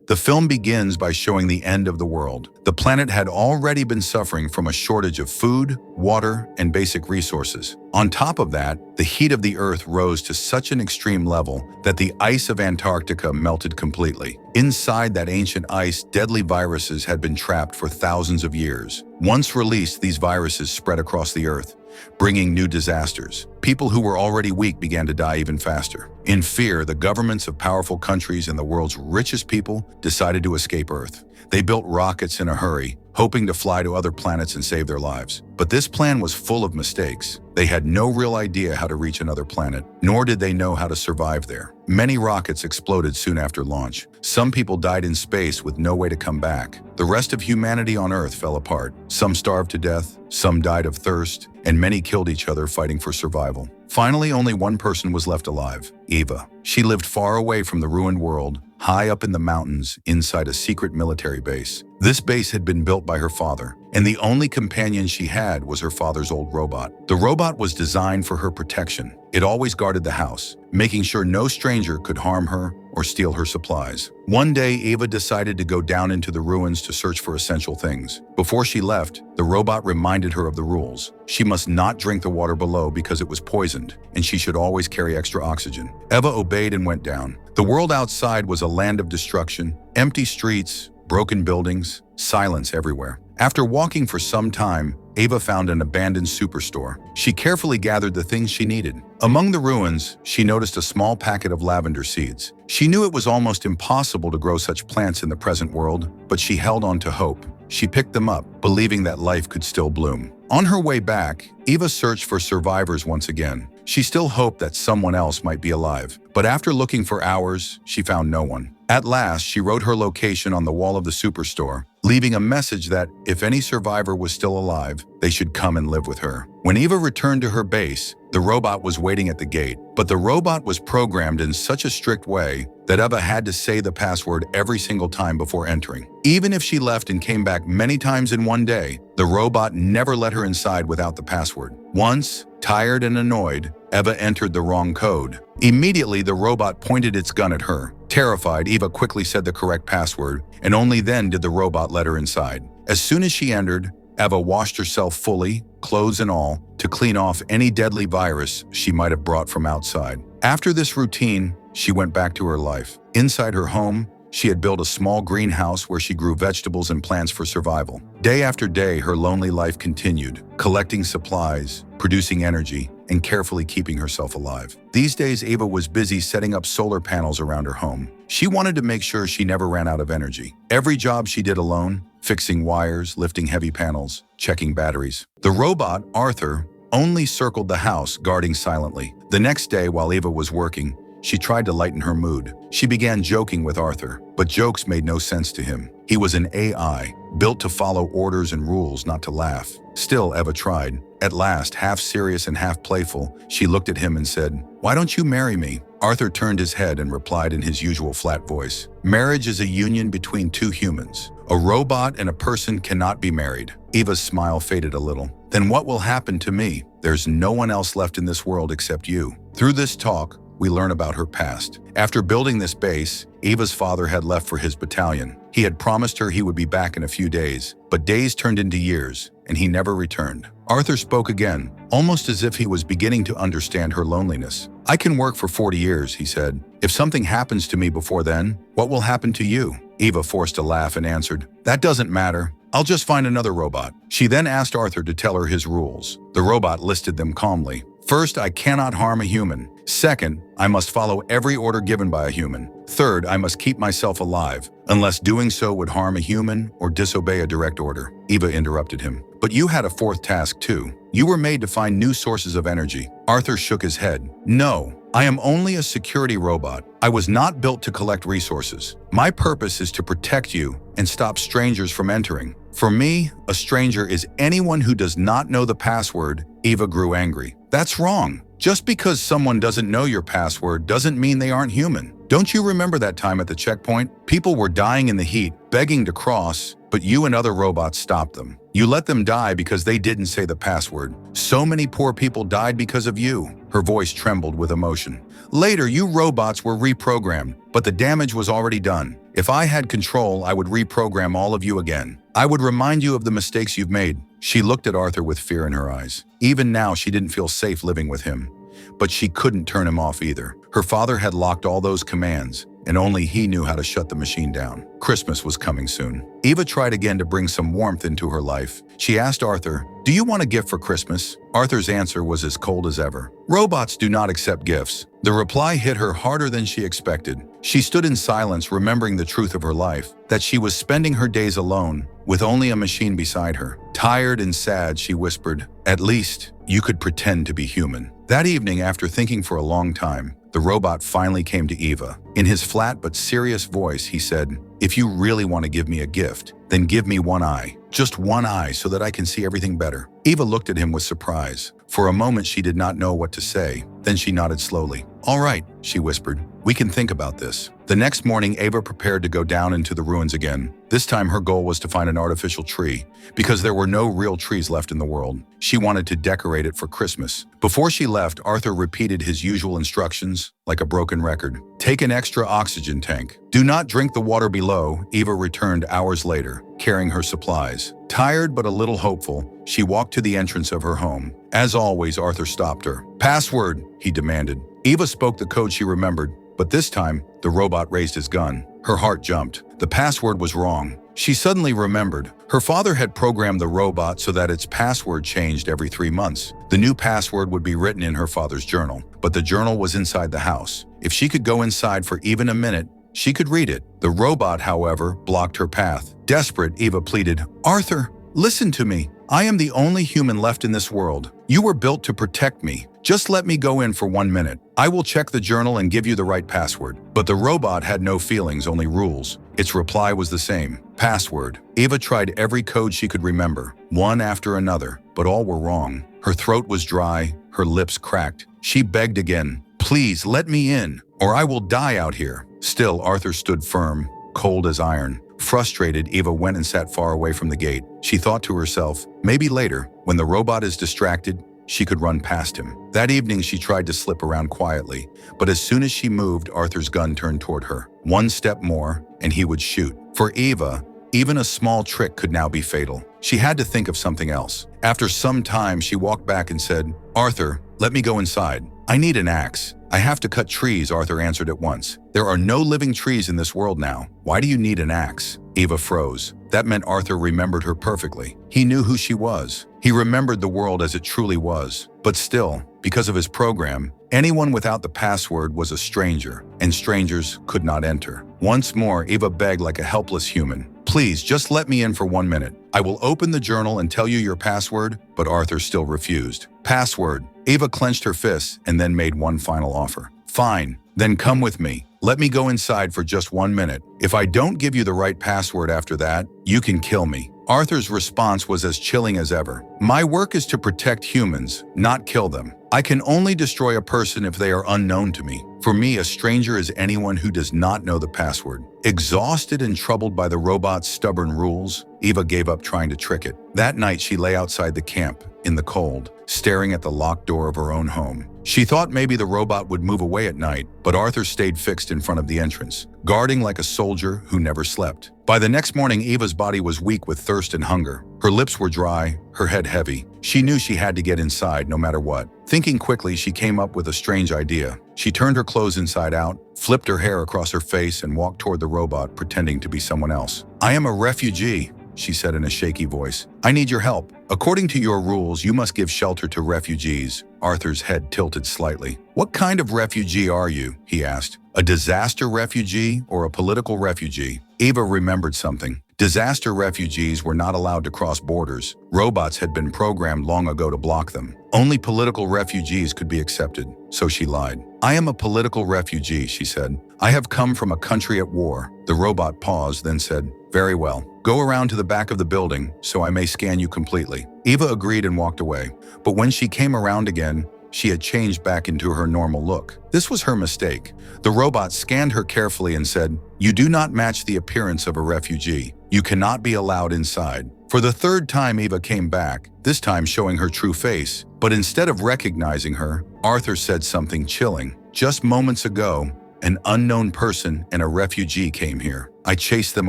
The film begins by showing the end of the world. The planet had already been suffering from a shortage of food, water, and basic resources. On top of that, the heat of the Earth rose to such an extreme level that the ice of Antarctica melted completely. Inside that ancient ice, deadly viruses had been trapped for thousands of years. Once released, these viruses spread across the Earth, bringing new disasters. People who were already weak began to die even faster. In fear, the governments of powerful countries and the world's richest people decided to escape Earth. They built rockets in a hurry, hoping to fly to other planets and save their lives. But this plan was full of mistakes. They had no real idea how to reach another planet, nor did they know how to survive there. Many rockets exploded soon after launch. Some people died in space with no way to come back. The rest of humanity on Earth fell apart. Some starved to death, some died of thirst, and many killed each other fighting for survival. Finally, only one person was left alive, Eva. She lived far away from the ruined world, high up in the mountains inside a secret military base. This base had been built by her father, and the only companion she had was her father's old robot. The robot was designed for her protection. It always guarded the house, making sure no stranger could harm her or steal her supplies. One day, Eva decided to go down into the ruins to search for essential things. Before she left, the robot reminded her of the rules. She must not drink the water below because it was poisoned, and she should always carry extra oxygen. Eva obeyed and went down. The world outside was a land of destruction, empty streets, broken buildings, silence everywhere. After walking for some time, Eva found an abandoned superstore. She carefully gathered the things she needed. Among the ruins, she noticed a small packet of lavender seeds. She knew it was almost impossible to grow such plants in the present world, but she held on to hope. She picked them up, believing that life could still bloom. On her way back, Eva searched for survivors once again. She still hoped that someone else might be alive, but after looking for hours, she found no one. At last, she wrote her location on the wall of the superstore, leaving a message that if any survivor was still alive, they should come and live with her. When Eva returned to her base, the robot was waiting at the gate, but the robot was programmed in such a strict way that Eva had to say the password every single time before entering. Even if she left and came back many times in one day, the robot never let her inside without the password. Once, tired and annoyed, Eva entered the wrong code. Immediately, the robot pointed its gun at her. Terrified, Eva quickly said the correct password, and only then did the robot let her inside. As soon as she entered, Eva washed herself fully, clothes and all, to clean off any deadly virus she might have brought from outside. After this routine, she went back to her life. Inside her home, she had built a small greenhouse where she grew vegetables and plants for survival. Day after day, her lonely life continued, collecting supplies, producing energy, and carefully keeping herself alive. These days, Eva was busy setting up solar panels around her home. She wanted to make sure she never ran out of energy. Every job she did alone, fixing wires, lifting heavy panels, checking batteries. The robot, Arthur, only circled the house, guarding silently. The next day, while Eva was working, she tried to lighten her mood. She began joking with Arthur, but jokes made no sense to him. He was an AI, built to follow orders and rules, not to laugh. Still, Eva tried. At last, half serious and half playful, she looked at him and said, "Why don't you marry me?" Arthur turned his head and replied in his usual flat voice, "Marriage is a union between two humans. A robot and a person cannot be married." Eva's smile faded a little. "Then what will happen to me? There's no one else left in this world except you." Through this talk, we learn about her past. After building this base, Eva's father had left for his battalion. He had promised her he would be back in a few days, but days turned into years, and he never returned. Arthur spoke again, almost as if he was beginning to understand her loneliness. "I can work for 40 years, he said. "If something happens to me before then, what will happen to you?" Eva forced a laugh and answered, "That doesn't matter. I'll just find another robot." She then asked Arthur to tell her his rules. The robot listed them calmly. "First, I cannot harm a human. Second, I must follow every order given by a human. Third, I must keep myself alive, unless doing so would harm a human or disobey a direct order." Eva interrupted him. "But you had a fourth task too. You were made to find new sources of energy." Arthur shook his head. "No, I am only a security robot. I was not built to collect resources. My purpose is to protect you and stop strangers from entering. For me, a stranger is anyone who does not know the password." Eva grew angry. "That's wrong. Just because someone doesn't know your password doesn't mean they aren't human. Don't you remember that time at the checkpoint? People were dying in the heat, begging to cross, but you and other robots stopped them. You let them die because they didn't say the password. So many poor people died because of you." Her voice trembled with emotion. "Later, you robots were reprogrammed, but the damage was already done. If I had control, I would reprogram all of you again. I would remind you of the mistakes you've made." She looked at Arthur with fear in her eyes. Even now, she didn't feel safe living with him. But she couldn't turn him off either. Her father had locked all those commands, and only he knew how to shut the machine down. Christmas was coming soon. Eva tried again to bring some warmth into her life. She asked Arthur, "Do you want a gift for Christmas?" Arthur's answer was as cold as ever. "Robots do not accept gifts." The reply hit her harder than she expected. She stood in silence, remembering the truth of her life, that she was spending her days alone, with only a machine beside her. Tired and sad, she whispered, "At least you could pretend to be human." That evening, after thinking for a long time, the robot finally came to Eva. In his flat but serious voice, he said, "If you really want to give me a gift, then give me one eye. Just one eye so that I can see everything better." Eva looked at him with surprise. For a moment, she did not know what to say. Then she nodded slowly. "All right," she whispered. "We can think about this." The next morning, Eva prepared to go down into the ruins again. This time, her goal was to find an artificial tree, because there were no real trees left in the world. She wanted to decorate it for Christmas. Before she left, Arthur repeated his usual instructions, like a broken record. "Take an extra oxygen tank. Do not drink the water below." Eva returned hours later, carrying her supplies. Tired but a little hopeful, she walked to the entrance of her home. As always, Arthur stopped her. "Password," he demanded. Eva spoke the code she remembered, but this time, the robot raised his gun. Her heart jumped. The password was wrong. She suddenly remembered. Her father had programmed the robot so that its password changed every 3 months. The new password would be written in her father's journal, but the journal was inside the house. If she could go inside for even a minute, she could read it. The robot, however, blocked her path. Desperate, Eva pleaded, "Arthur, listen to me. I am the only human left in this world. You were built to protect me. Just let me go in for 1 minute. I will check the journal and give you the right password." But the robot had no feelings, only rules. Its reply was the same. Password. Eva tried every code she could remember, one after another, but all were wrong. Her throat was dry, her lips cracked. She begged again, "Please let me in, or I will die out here." Still, Arthur stood firm, cold as iron. Frustrated, Eva went and sat far away from the gate. She thought to herself, maybe later, when the robot is distracted, she could run past him. That evening, she tried to slip around quietly, but as soon as she moved, Arthur's gun turned toward her. One step more, and he would shoot. For Eva, even a small trick could now be fatal. She had to think of something else. After some time, she walked back and said, "Arthur, let me go inside. I need an axe." "I have to cut trees," Arthur answered at once. "There are no living trees in this world now. Why do you need an axe?" Eva froze. That meant Arthur remembered her perfectly. He knew who she was. He remembered the world as it truly was. But still, because of his program, anyone without the password was a stranger, and strangers could not enter. Once more, Eva begged like a helpless human. "Please, just let me in for 1 minute. I will open the journal and tell you your password," but Arthur still refused. "Password." Eva clenched her fists and then made one final offer. "Fine, then come with me. Let me go inside for just 1 minute. If I don't give you the right password after that, you can kill me." Arthur's response was as chilling as ever. "My work is to protect humans, not kill them. I can only destroy a person if they are unknown to me. For me, a stranger is anyone who does not know the password." Exhausted and troubled by the robot's stubborn rules, Eva gave up trying to trick it. That night, she lay outside the camp, in the cold, staring at the locked door of her own home. She thought maybe the robot would move away at night, but Arthur stayed fixed in front of the entrance, guarding like a soldier who never slept. By the next morning, Eva's body was weak with thirst and hunger. Her lips were dry, her head heavy. She knew she had to get inside no matter what. Thinking quickly, she came up with a strange idea. She turned her clothes inside out, flipped her hair across her face, and walked toward the robot, pretending to be someone else. "I am a refugee," she said in a shaky voice. "I need your help. According to your rules, you must give shelter to refugees." Arthur's head tilted slightly. "What kind of refugee are you?" he asked. "A disaster refugee or a political refugee?" Eva remembered something. Disaster refugees were not allowed to cross borders. Robots had been programmed long ago to block them. Only political refugees could be accepted, so she lied. "I am a political refugee," she said. "I have come from a country at war." The robot paused, then said, "Very well. Go around to the back of the building so I may scan you completely." Eva agreed and walked away. But when she came around again, she had changed back into her normal look. This was her mistake. The robot scanned her carefully and said, "You do not match the appearance of a refugee. You cannot be allowed inside." For the third time, Eva came back, this time showing her true face. But instead of recognizing her, Arthur said something chilling. "Just moments ago, an unknown person and a refugee came here. I chased them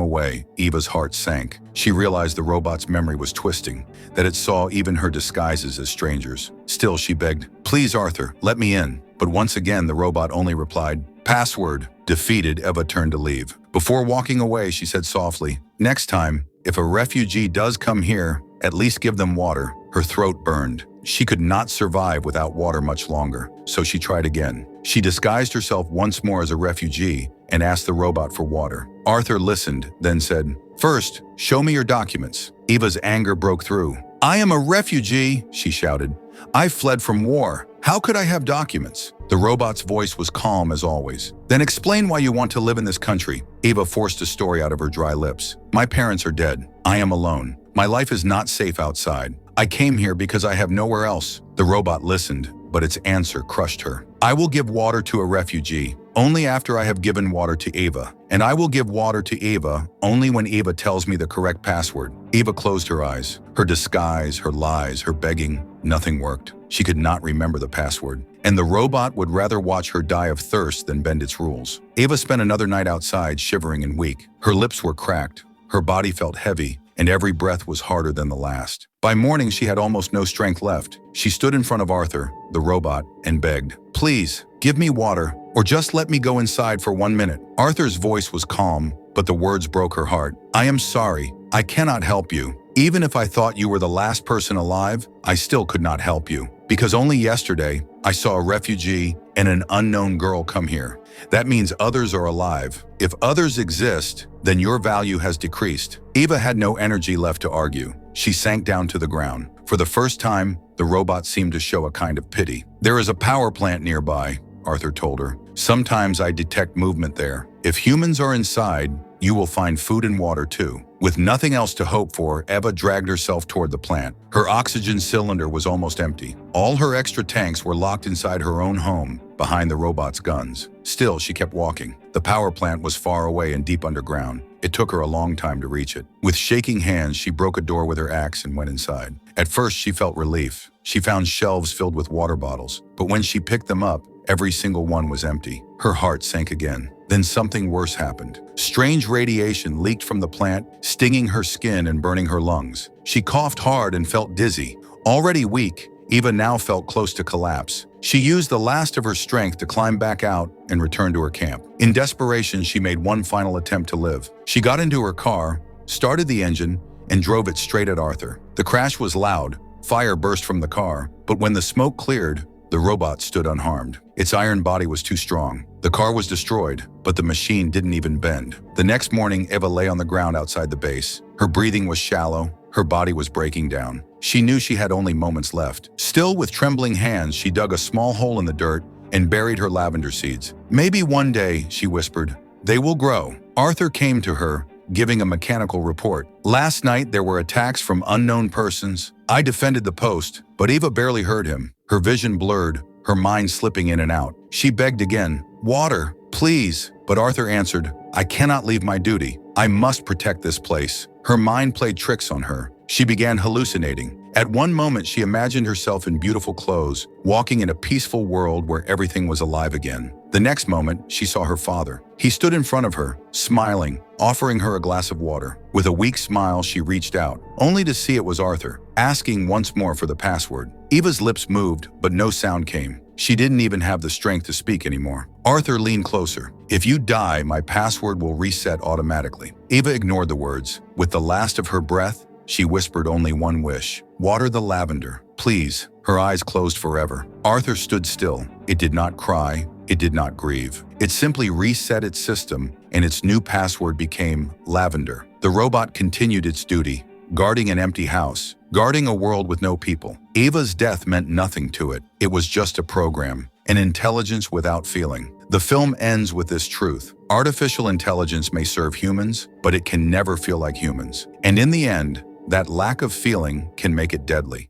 away. Eva's heart sank. She realized the robot's memory was twisting, that it saw even her disguises as strangers. Still, she begged, "Please, Arthur, let me in." But once again, the robot only replied, "Password." Defeated, Eva turned to leave. Before walking away, she said softly, "Next time, if a refugee does come here, at least give them water." Her throat burned. She could not survive without water much longer, so she tried again. She disguised herself once more as a refugee and asked the robot for water. Arthur listened, then said, "First, show me your documents." Eva's anger broke through. "I am a refugee," she shouted. "I fled from war. How could I have documents?" The robot's voice was calm as always. "Then explain why you want to live in this country." Eva forced a story out of her dry lips. "My parents are dead. I am alone. My life is not safe outside. I came here because I have nowhere else." The robot listened, but its answer crushed her. "I will give water to a refugee only after I have given water to Eva, and I will give water to Eva only when Eva tells me the correct password." Eva closed her eyes. Her disguise, her lies, her begging, nothing worked. She could not remember the password, and the robot would rather watch her die of thirst than bend its rules. Eva spent another night outside, shivering and weak. Her lips were cracked, her body felt heavy, and every breath was harder than the last. By morning, she had almost no strength left. She stood in front of Arthur, the robot, and begged, "Please, give me water, or just let me go inside for 1 minute." Arthur's voice was calm, but the words broke her heart. "I am sorry. I cannot help you. Even if I thought you were the last person alive, I still could not help you. Because only yesterday, I saw a refugee and an unknown girl come here. That means others are alive. If others exist, then your value has decreased." Eva had no energy left to argue. She sank down to the ground. For the first time, the robot seemed to show a kind of pity. "There is a power plant nearby," Arthur told her. "Sometimes I detect movement there. If humans are inside, you will find food and water too." With nothing else to hope for, Eva dragged herself toward the plant. Her oxygen cylinder was almost empty. All her extra tanks were locked inside her own home, behind the robot's guns. Still, she kept walking. The power plant was far away and deep underground. It took her a long time to reach it. With shaking hands, she broke a door with her axe and went inside. At first, she felt relief. She found shelves filled with water bottles, but when she picked them up, every single one was empty. Her heart sank again. Then something worse happened. Strange radiation leaked from the plant, stinging her skin and burning her lungs. She coughed hard and felt dizzy. Already weak, Eva now felt close to collapse. She used the last of her strength to climb back out and return to her camp. In desperation, she made one final attempt to live. She got into her car, started the engine, and drove it straight at Arthur. The crash was loud. Fire burst from the car, but when the smoke cleared, the robot stood unharmed. Its iron body was too strong. The car was destroyed, but the machine didn't even bend. The next morning, Eva lay on the ground outside the base. Her breathing was shallow. Her body was breaking down. She knew she had only moments left. Still, with trembling hands, she dug a small hole in the dirt and buried her lavender seeds. "Maybe one day," she whispered, "they will grow." Arthur came to her, giving a mechanical report. "Last night, there were attacks from unknown persons. I defended the post, but Eva barely heard him. Her vision blurred, her mind slipping in and out. She begged again, 'Water, please.' But Arthur answered, 'I cannot leave my duty. I must protect this place.' Her mind played tricks on her. She began hallucinating. At one moment, she imagined herself in beautiful clothes, walking in a peaceful world where everything was alive again. The next moment, she saw her father. He stood in front of her, smiling, offering her a glass of water. With a weak smile, she reached out, only to see it was Arthur, asking once more for the password. Eva's lips moved, but no sound came. She didn't even have the strength to speak anymore. Arthur leaned closer. "If you die, my password will reset automatically." Eva ignored the words. With the last of her breath, she whispered only one wish. "Water the lavender, please." Her eyes closed forever. Arthur stood still. It did not cry. It did not grieve. It simply reset its system, and its new password became lavender. The robot continued its duty, guarding an empty house, guarding a world with no people. Eva's death meant nothing to it. It was just a program, an intelligence without feeling. The film ends with this truth. Artificial intelligence may serve humans, but it can never feel like humans. And in the end, that lack of feeling can make it deadly.